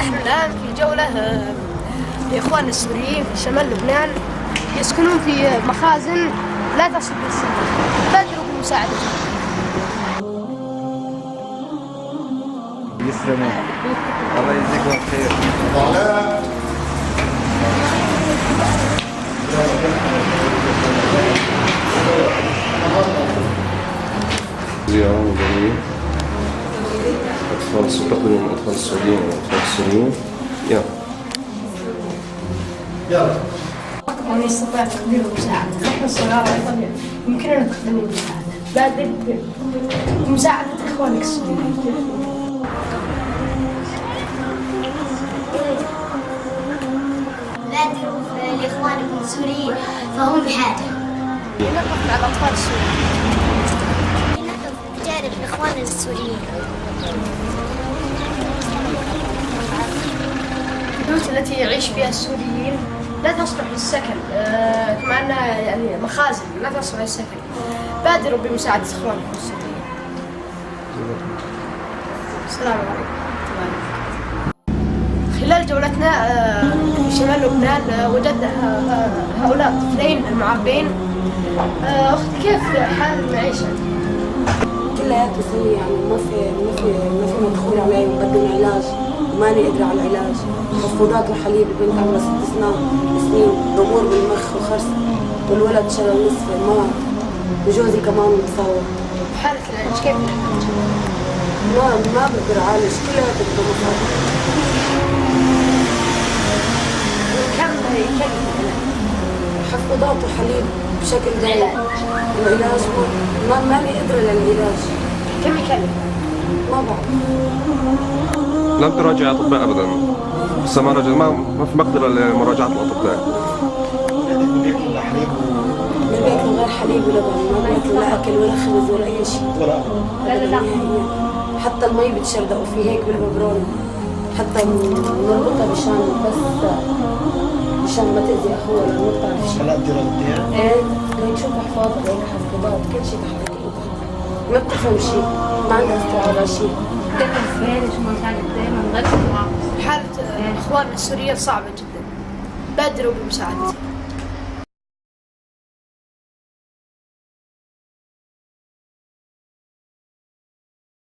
نحن الآن في جولة لإخواننا السوريين في شمال لبنان يسكنون في مخازن لا تصل بالسنة، بادروا بمساعدتهم. يسلموا، الله يجزيكم خير. زيارة مدنية أطفال تقدم من الأطفال السوريين والأطفال السوريين. يلا. من يستطيع تقديم المساعدة، نحن الصغار أيضا يمكننا تقديم المساعدة. بادر بمساعدة إخوانك السوريين. بادروا لإخوانكم السوريين فهم بحاجة. نقف مع الأطفال السوريين. نحن بجانب إخواننا السوريين. البيوت التي يعيش فيها السوريين لا تصلح للسكن، كما أنها يعني مخازن لا تصلح للسكن. بادروا بمساعدة إخوانكم السوريين. السلام عليكم. خلال جولتنا في شمال لبنان وجدنا هؤلاء الطفلين المعاقين. أخت، كيف حال المعيشة؟ كلياته سيء، يعني ما في مدخول علي وبدهم علاج وماني قادرة على العلاج. تخفضات الحليب، البنت عمرها 6 سنين، ضمور بالمخ وخرس، والولد شلل نصف الموت، وجوزي كمان متصور. حالة العلاج كيف؟ ما بقدر اعالج، كلياته بدها مصاري. كم يكلف تخفضات وحليب بشكل دائم. العلاج ماني قادرة للعلاج. كم يكلف؟ ما بعرف. لم تراجع أطباء أبدا، لسه ما في مقدرة لمراجعة الأطباء. ما بياكلوا غير حليب ولبن، ما بياكلوا لا أكل ولا خبز ولا أي شيء. لا. حتى المي بتشردقوا فيه هيك بالببرون، حتى نربطها مشان ما تأذي أخوها ولا ما بتعرف شيء. هلا بدي رديها؟ إيه، هيك شوف أحفاظها، هيك حفاظات، كل شيء تحت إيدها. ما بتفهم شيء، ما عندها استيعاب على شيء. حالة إخواننا السوريين صعبة جدا. بادروا بمساعدتهم.